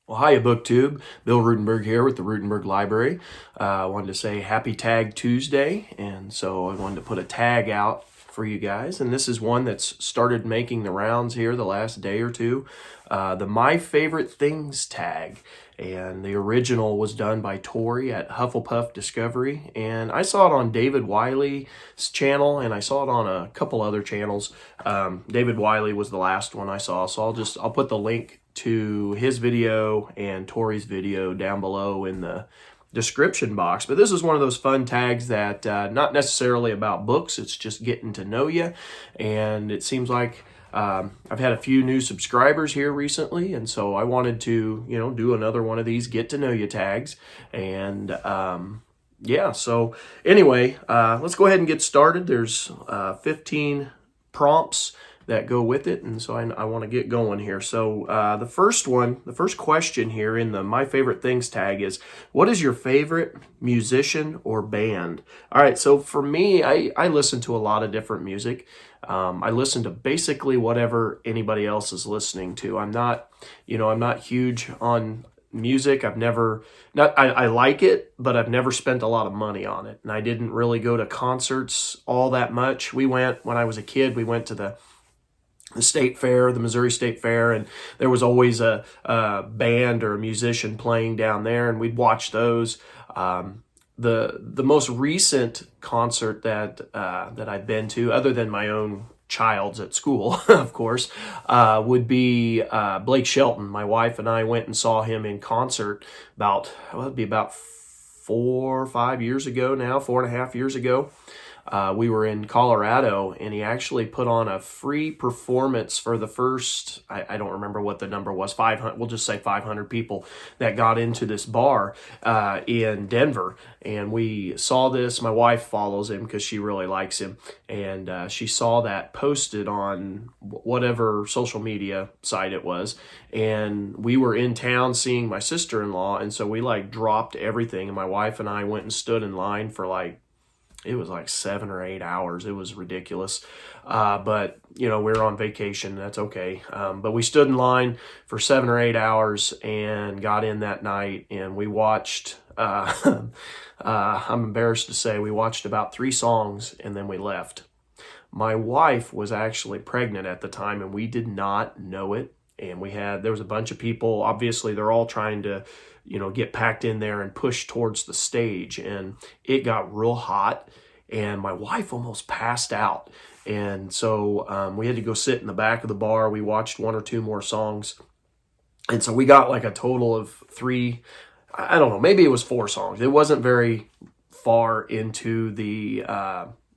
Well, hiya, BookTube. Bill Ruttenberg here with the Ruttenberg Library. I wanted to say Happy Tag Tuesday, and so I wanted to put a tag out for you guys. And this is one that's started making the rounds here the last day or two. The My Favorite Things tag. And the original was done by Tori at Hufflepuff Discovery. And I saw it on David Wiley's channel, and I saw it on a couple other channels. David Wiley was the last one I saw, so I'll put the link to his video and Tori's video down below in the description box. But this is one of those fun tags that not necessarily about books, it's just getting to know you. And it seems like I've had a few new subscribers here recently, and so I wanted to, do another one of these get to know you tags. And yeah, so anyway, let's go ahead and get started. There's 15 prompts that go with it, and so I want to get going here. So the first question here in the My Favorite Things tag is, what is your favorite musician or band? All right, so for me, I listen to a lot of different music. I listen to basically whatever anybody else is listening to. I'm not huge on music. I like it, but I've never spent a lot of money on it, and I didn't really go to concerts all that much. When I was a kid, we went to the state fair, the Missouri State Fair, and there was always a band or a musician playing down there, and we'd watch those. The most recent concert that I've been to, other than my own child's at school, of course, would be Blake Shelton. My wife and I went and saw him in concert it'd be about 4 or 5 years ago now, 4.5 years ago. We were in Colorado, and he actually put on a free performance for the first, I don't remember what the number was, 500, we'll just say 500 people that got into this bar in Denver. And we saw this. My wife follows him because she really likes him, and she saw that posted on whatever social media site it was. And we were in town seeing my sister-in-law, and so we dropped everything, and my wife and I went and stood in line for it was 7 or 8 hours. It was ridiculous. But, we were on vacation. That's okay. But we stood in line for 7 or 8 hours and got in that night. And we watched, I'm embarrassed to say, we watched about 3 songs and then we left. My wife was actually pregnant at the time, and we did not know it. And there was a bunch of people. Obviously, they're all trying to get packed in there and push towards the stage. And it got real hot, and my wife almost passed out. And so we had to go sit in the back of the bar. We watched 1 or 2 more songs. And so we got a total of 3, I don't know, maybe it was 4 songs. It wasn't very far into the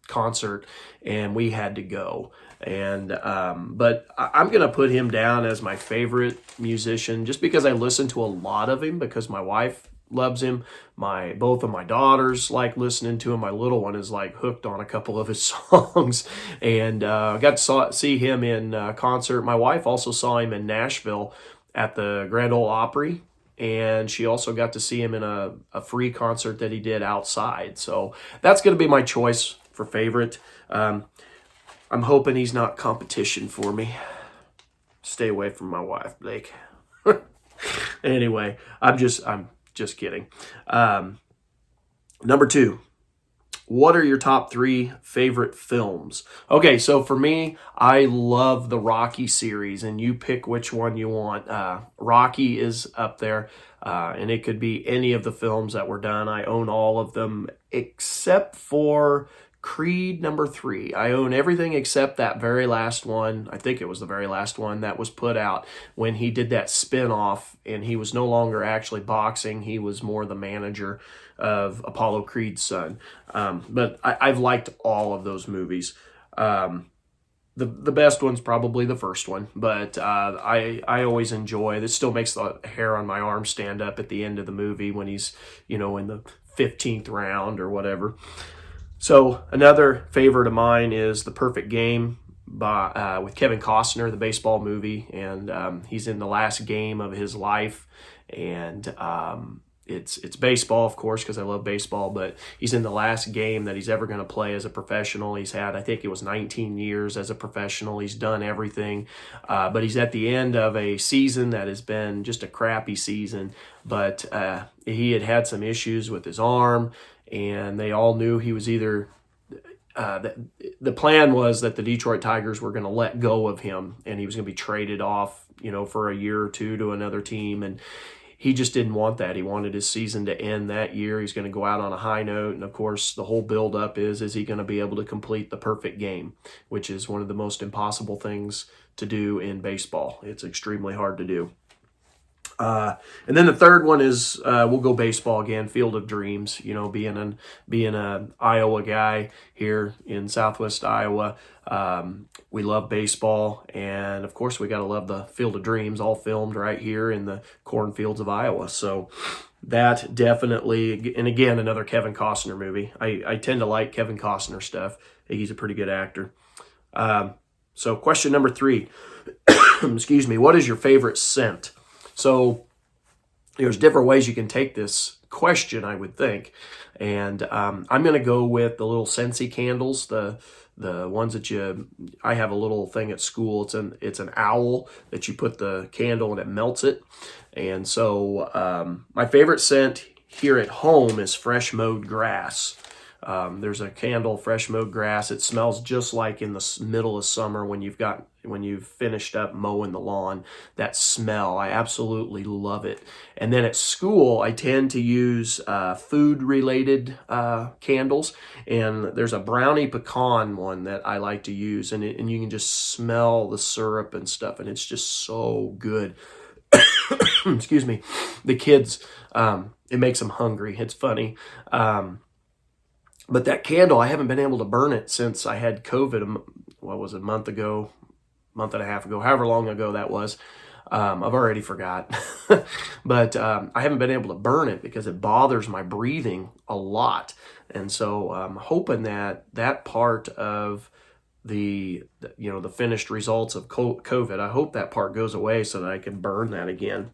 concert, and we had to go. And but I'm gonna put him down as my favorite musician just because I listen to a lot of him, because my wife loves him. Both of my daughters like listening to him. My little one is hooked on a couple of his songs, and I got to see him in concert. My wife also saw him in Nashville at the Grand Ole Opry, and she also got to see him in a free concert that he did outside. So that's going to be my choice for favorite. I'm hoping he's not competition for me. Stay away from my wife, Blake. Anyway, I'm just kidding. Number 2, what are your top 3 favorite films? Okay, so for me, I love the Rocky series, and you pick which one you want. Rocky is up there, and it could be any of the films that were done. I own all of them except for Creed number 3. I own everything except that very last one. I think it was the very last one that was put out when he did that spin-off, and he was no longer actually boxing. He was more the manager of Apollo Creed's son. But I've liked all of those movies. The best one's probably the first one, but I always enjoy. This still makes the hair on my arm stand up at the end of the movie when he's in the 15th round or whatever. So another favorite of mine is The Perfect Game with Kevin Costner, the baseball movie, and he's in the last game of his life, and it's baseball, of course, because I love baseball, but he's in the last game that he's ever going to play as a professional. He's had, I think it was 19 years as a professional. He's done everything, but he's at the end of a season that has been just a crappy season. But he had some issues with his arm, and they all knew he was either the plan was that the Detroit Tigers were going to let go of him, and he was going to be traded off, for a year or two to another team. And he just didn't want that. He wanted his season to end that year. He's going to go out on a high note. And of course, the whole buildup is he going to be able to complete the perfect game, which is one of the most impossible things to do in baseball. It's extremely hard to do. And then the third one is we'll go baseball again. Field of Dreams. Being an Iowa guy here in Southwest Iowa, we love baseball, and of course we got to love the Field of Dreams, all filmed right here in the cornfields of Iowa. So that definitely, and again, another Kevin Costner movie. I tend to like Kevin Costner stuff. I think he's a pretty good actor. So question number 3. Excuse me. What is your favorite scent? So there's different ways you can take this question, I would think. And I'm going to go with the little Scentsy candles, the ones that I have a little thing at school. It's an owl that you put the candle and it melts it. And so my favorite scent here at home is fresh mowed grass. There's a candle, fresh mowed grass. It smells just like in the middle of summer when you've finished up mowing the lawn. That smell, I absolutely love it. And then at school, I tend to use food-related candles. And there's a brownie pecan one that I like to use, and you can just smell the syrup and stuff, and it's just so good. Excuse me. The kids, it makes them hungry. It's funny. But that candle, I haven't been able to burn it since I had COVID, what was it, month and a half ago, however long ago that was. I've already forgot. But I haven't been able to burn it because it bothers my breathing a lot. And so I'm hoping that part of the finished results of COVID, I hope that part goes away so that I can burn that again.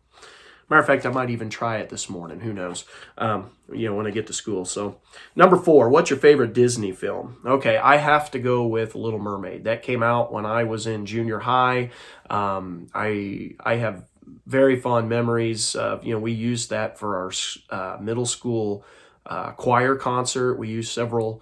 Matter of fact, I might even try it this morning. Who knows? When I get to school. So, number 4, what's your favorite Disney film? Okay, I have to go with Little Mermaid. That came out when I was in junior high. I have very fond memories of, we used that for our middle school choir concert. We used several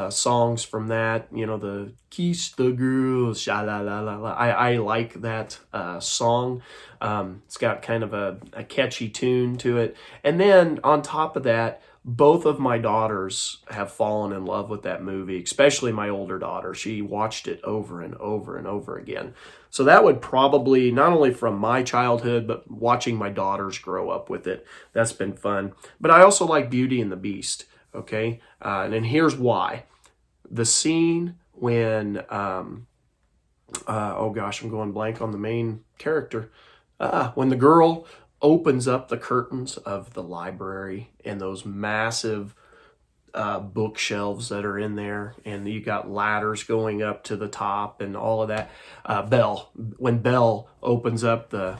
songs from that, the Kiss the Girls, sha la la la la. I like that song. It's got kind of a catchy tune to it. And then on top of that, both of my daughters have fallen in love with that movie, especially my older daughter. She watched it over and over and over again. So that would probably, not only from my childhood, but watching my daughters grow up with it. That's been fun. But I also like Beauty and the Beast. Okay, and then here's why. The scene when, oh gosh, I'm going blank on the main character. When the girl opens up the curtains of the library and those massive bookshelves that are in there, and you got ladders going up to the top and all of that. When Belle opens up the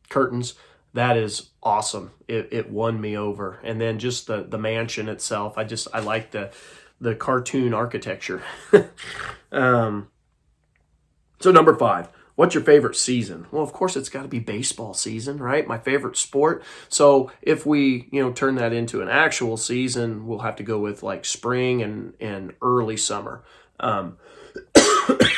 curtains, that is awesome. It won me over. And then just the mansion itself. I like the cartoon architecture. So number 5, what's your favorite season? Well, of course it's got to be baseball season, right? My favorite sport. So if we, turn that into an actual season, we'll have to go with like spring and early summer.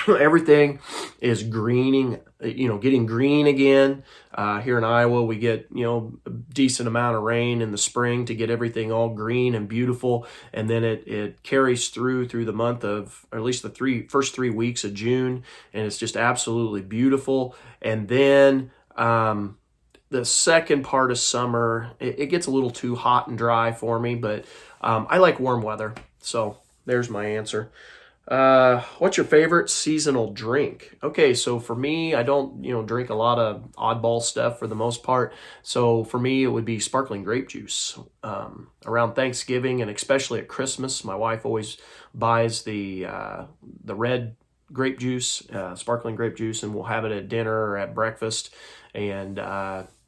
Everything is greening, getting green again. Here in Iowa, we get, a decent amount of rain in the spring to get everything all green and beautiful. And then it carries through the month of, or at least the first 3 weeks of June. And it's just absolutely beautiful. And then the second part of summer, it gets a little too hot and dry for me, but I like warm weather. So there's my answer. What's your favorite seasonal drink? Okay, so for me, I don't, drink a lot of oddball stuff for the most part. So for me, it would be sparkling grape juice. Around Thanksgiving and especially at Christmas, my wife always buys the red grape juice, sparkling grape juice, and we'll have it at dinner or at breakfast. And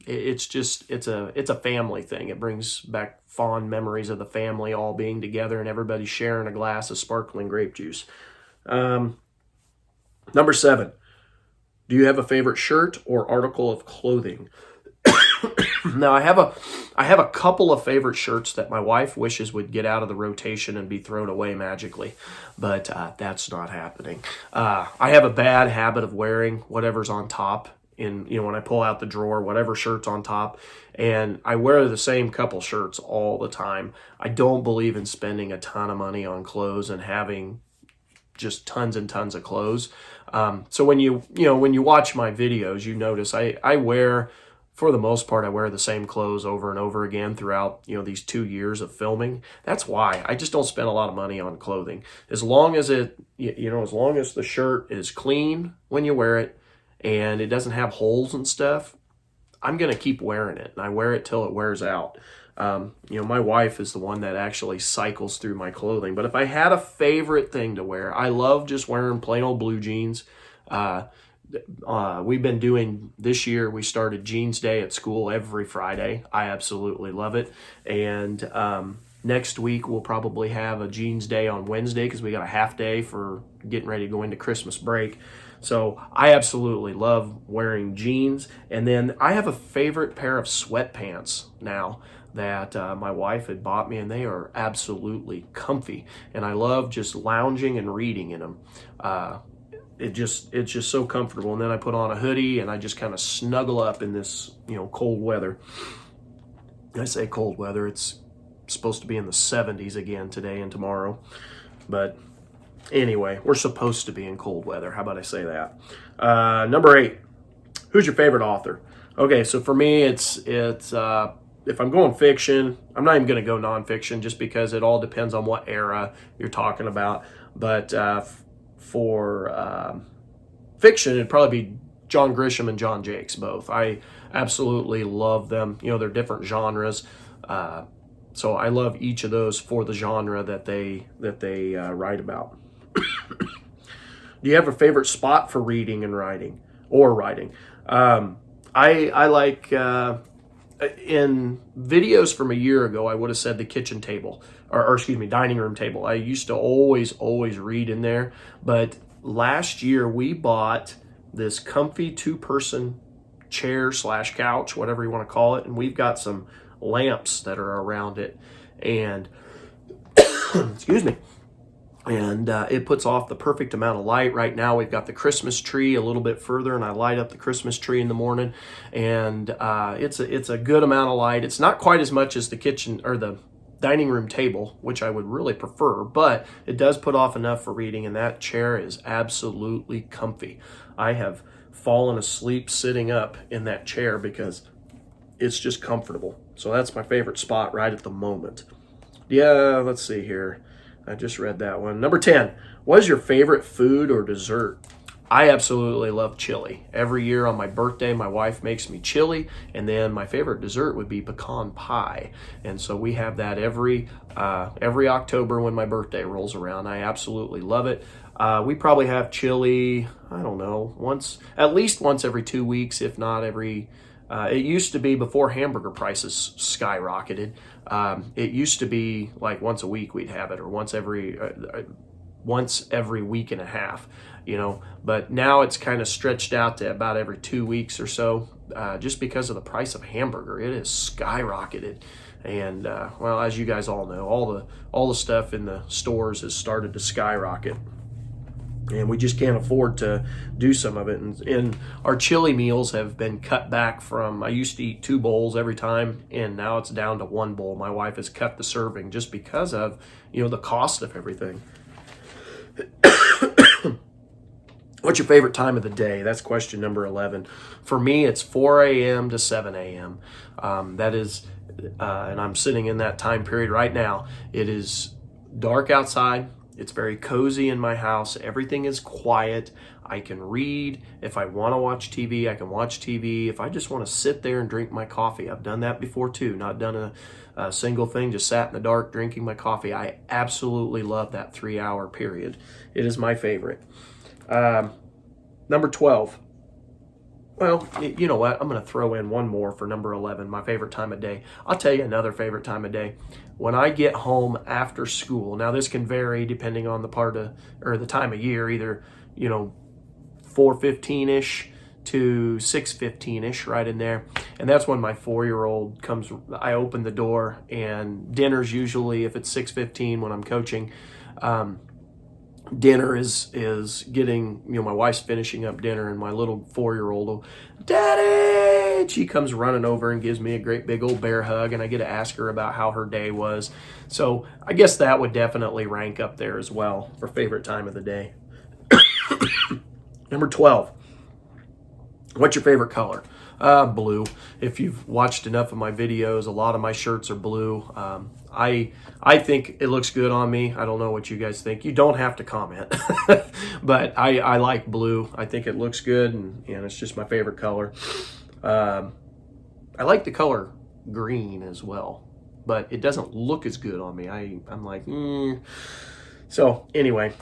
it's a family thing. It brings back fond memories of the family all being together and everybody sharing a glass of sparkling grape juice. Number 7, do you have a favorite shirt or article of clothing? Now, I have a couple of favorite shirts that my wife wishes would get out of the rotation and be thrown away magically, but that's not happening. I have a bad habit of wearing whatever's on top. When I pull out the drawer, whatever shirt's on top, and I wear the same couple shirts all the time. I don't believe in spending a ton of money on clothes and having just tons and tons of clothes. So when you watch my videos, you notice I wear, for the most part, I wear the same clothes over and over again throughout, these 2 years of filming. That's why I just don't spend a lot of money on clothing. As long as as long as the shirt is clean when you wear it and it doesn't have holes and stuff, I'm going to keep wearing it. And I wear it till it wears out. My wife is the one that actually cycles through my clothing. But if I had a favorite thing to wear, I love just wearing plain old blue jeans. We've been doing, this year, we started Jeans Day at school every Friday. I absolutely love it. And next week, we'll probably have a Jeans Day on Wednesday because we got a half day for getting ready to go into Christmas break. So I absolutely love wearing jeans. And then I have a favorite pair of sweatpants now that my wife had bought me, and they are absolutely comfy. And I love just lounging and reading in them. It's just so comfortable. And then I put on a hoodie and I just kind of snuggle up in this, cold weather. I say cold weather, it's supposed to be in the 70s again today and tomorrow. But anyway, we're supposed to be in cold weather. How about I say that? Number 8, who's your favorite author? Okay, so for me, it's if I'm going fiction, I'm not even going to go nonfiction just because it all depends on what era you're talking about. But for fiction, it'd probably be John Grisham and John Jakes, both. I absolutely love them. They're different genres. So I love each of those for the genre that they write about. Do you have a favorite spot for reading and writing or writing? I like, in videos from a year ago, I would have said the kitchen table, or excuse me, dining room table. I used to always read in there, but last year we bought this comfy 2-person chair / couch, whatever you want to call it, and we've got some lamps that are around it, and excuse me, and it puts off the perfect amount of light. Right now we've got the Christmas tree a little bit further, and I light up the Christmas tree in the morning, and it's a good amount of light. It's not quite as much as the kitchen or the dining room table, which I would really prefer, but it does put off enough for reading, and that chair is absolutely comfy. I have fallen asleep sitting up in that chair because it's just comfortable. So that's my favorite spot right at the moment. Yeah, let's see here. I just read that one. Number 10, what is your favorite food or dessert? I absolutely love chili. Every year on my birthday, my wife makes me chili, and then my favorite dessert would be pecan pie. And so we have that every October when my birthday rolls around. I absolutely love it. We probably have chili, I don't know, at least once every 2 weeks, if not every. It used to be, before hamburger prices skyrocketed, it used to be like once a week we'd have it, or once every week and a half, but now it's kind of stretched out to about every 2 weeks or so, just because of the price of hamburger. It has skyrocketed. And well, as you guys all know, all the stuff in the stores has started to skyrocket, and we just can't afford to do some of it. And our chili meals have been cut back from, I used to eat 2 bowls every time, and now it's down to 1 bowl. My wife has cut the serving just because of, the cost of everything. What's your favorite time of the day? That's question number 11. For me, it's 4 a.m. to 7 a.m. That is, and I'm sitting in that time period right now. It is dark outside. It's very cozy in my house. Everything is quiet. I can read. If I want to watch TV, I can watch TV. If I just want to sit there and drink my coffee, I've done that before too. Not done a single thing, just sat in the dark drinking my coffee. I absolutely love that 3-hour period. It is my favorite. Number 12. Well, you know what? I'm going to throw in one more for number 11, my favorite time of day. I'll tell you another favorite time of day. When I get home after school. Now, this can vary depending on the part of, or the time of year, either, 4:15-ish to 6:15-ish, right in there. And that's when my 4-year-old comes. I open the door, and dinner's usually, if it's 6:15 when I'm coaching, dinner is getting, my wife's finishing up dinner, and my little 4-year-old will, Daddy! She comes running over and gives me a great big old bear hug, and I get to ask her about how her day was. So I guess that would definitely rank up there as well for favorite time of the day. Number 12. What's your favorite color? Blue. If you've watched enough of my videos, a lot of my shirts are blue. I think it looks good on me. I don't know what you guys think. You don't have to comment. But I like blue. I think it looks good, and it's just my favorite color. I like the color green as well, but it doesn't look as good on me. I'm like, So anyway,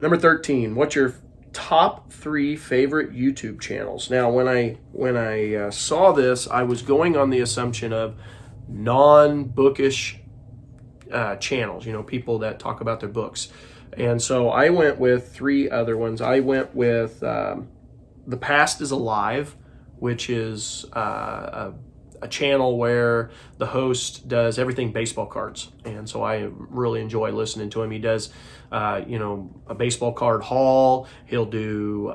number 13. What's your top 3 favorite YouTube channels? Now, when I saw this, I was going on the assumption of non-bookish channels, people that talk about their books. And so I went with 3 other ones. I went with The Past is Alive, which is a channel where the host does everything baseball cards. And so I really enjoy listening to him. He does, a baseball card haul. He'll do,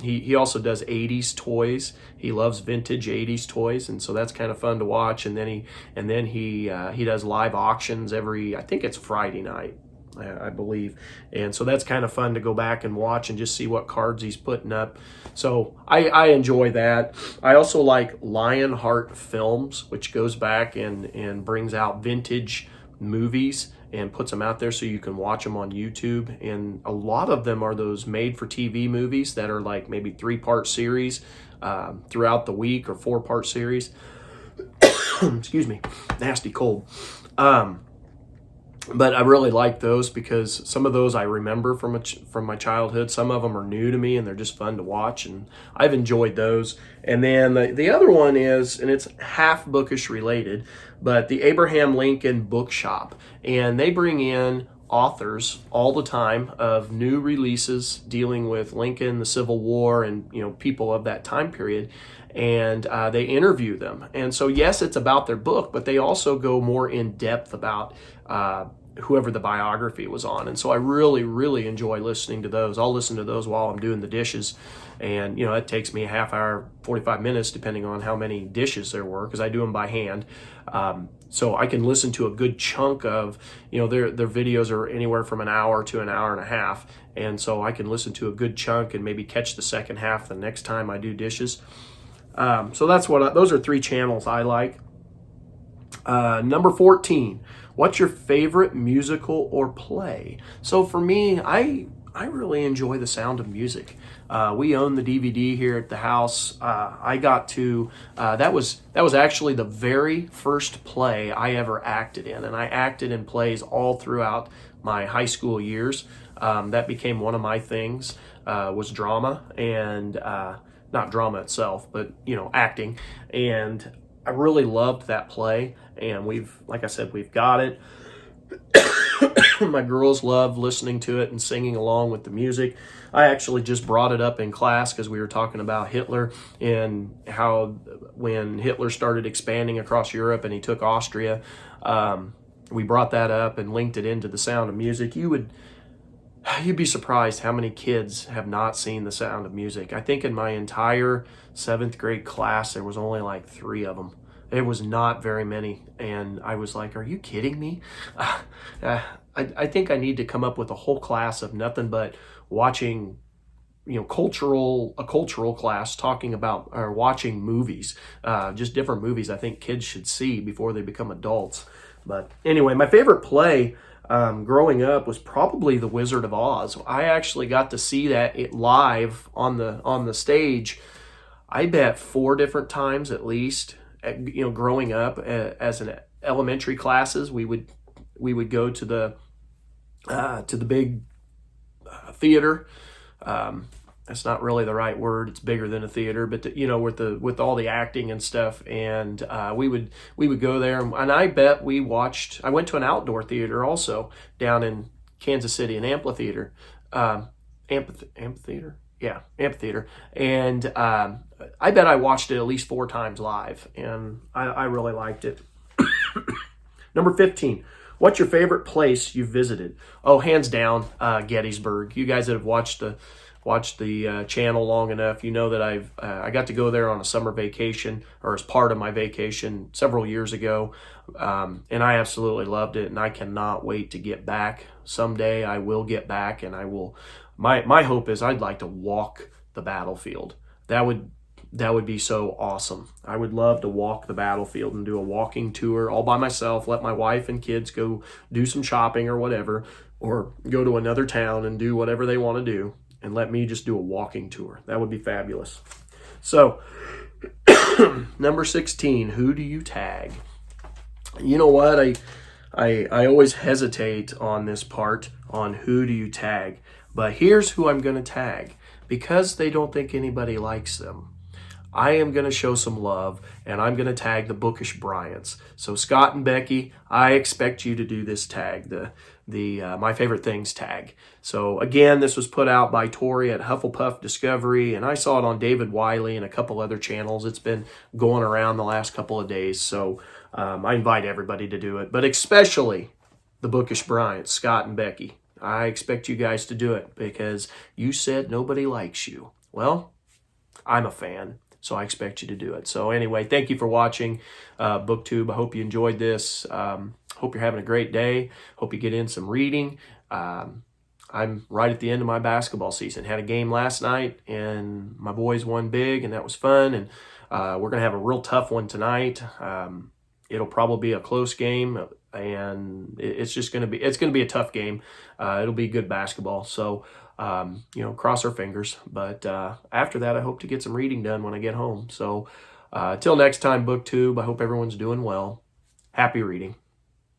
he also does 80s toys. He loves vintage 80s toys. And so that's kind of fun to watch. And then he does live auctions I think it's Friday night, I believe. And so that's kind of fun to go back and watch and just see what cards he's putting up. So I enjoy that. I also like Lionheart Films, which goes back and brings out vintage movies and puts them out there so you can watch them on YouTube. And a lot of them are those made-for-TV movies that are like maybe 3-part series throughout the week, or 4-part series. Excuse me, nasty cold. But I really like those because some of those I remember from my childhood. Some of them are new to me, and they're just fun to watch, and I've enjoyed those. And then the other one is, and it's half bookish related, but the Abraham Lincoln Bookshop. And they bring in authors all the time of new releases dealing with Lincoln, the Civil War, and people of that time period. And they interview them. And so, yes, it's about their book, but they also go more in depth about whoever the biography was on. And so I really, really enjoy listening to those. I'll listen to those while I'm doing the dishes. And, it takes me a half hour, 45 minutes, depending on how many dishes there were, because I do them by hand. So I can listen to a good chunk of, their videos are anywhere from an hour to an hour and a half. And so I can listen to a good chunk and maybe catch the second half the next time I do dishes. So that's those are 3 channels I like. Number 14, what's your favorite musical or play? So for me, I really enjoy The Sound of Music. We own the DVD here at the house. I got to, that was actually the very first play I ever acted in. And I acted in plays all throughout my high school years. That became one of my things, was drama, and not drama itself, but acting. And I really loved that play, and like I said, we've got it. My girls love listening to it and singing along with the music. I actually just brought it up in class because we were talking about Hitler and how when Hitler started expanding across Europe and he took Austria, we brought that up and linked it into The Sound of Music. You'd be surprised how many kids have not seen The Sound of Music. I think in my entire 7th grade class, there was only like 3 of them. It was not very many. And I was like, are you kidding me? I think I need to come up with a whole class of nothing but watching, a cultural class talking about or watching movies, just different movies I think kids should see before they become adults. But anyway, my favorite play growing up was probably The Wizard of Oz. I actually got to see that live on the stage, I bet 4 different times at least. Growing up as an elementary classes, we would go to the big theater. I that's not really the right word. It's bigger than a theater, but you know, with all the acting and stuff. And we would go there, and I bet we watched. I went to an outdoor theater also down in Kansas City, an amphitheater, amphitheater. Yeah, amphitheater. And I bet I watched it at least 4 times live, and I really liked it. Number 15. What's your favorite place you've visited? Oh, hands down, Gettysburg. You guys that have watched the channel long enough, you know that I got to go there on a summer vacation, or as part of my vacation several years ago, and I absolutely loved it, and I cannot wait to get back. Someday I will get back, and I will. My hope is I'd like to walk the battlefield. That would be so awesome. I would love to walk the battlefield and do a walking tour all by myself, let my wife and kids go do some shopping or whatever, or go to another town and do whatever they want to do, and let me just do a walking tour. That would be fabulous. So, number 16, who do you tag? You know what? I always hesitate on this part, on who do you tag. But here's who I'm going to tag. Because they don't think anybody likes them, I am going to show some love, and I'm going to tag the Bookish Bryants. So Scott and Becky, I expect you to do this tag, the My Favorite Things tag. So again, this was put out by Tori at Hufflepuff Discovery, and I saw it on David Wiley and a couple other channels. It's been going around the last couple of days, so I invite everybody to do it, but especially the Bookish Bryants, Scott and Becky. I expect you guys to do it because you said nobody likes you. Well, I'm a fan, so I expect you to do it. So anyway, thank you for watching BookTube. I hope you enjoyed this. Hope you're having a great day. Hope you get in some reading. I'm right at the end of my basketball season. Had a game last night, and my boys won big, and that was fun. And we're going to have a real tough one tonight. It'll probably be a close game, and it's going to be a tough game. It'll be good basketball. So, cross our fingers. But after that, I hope to get some reading done when I get home. So, till next time, BookTube, I hope everyone's doing well. Happy reading.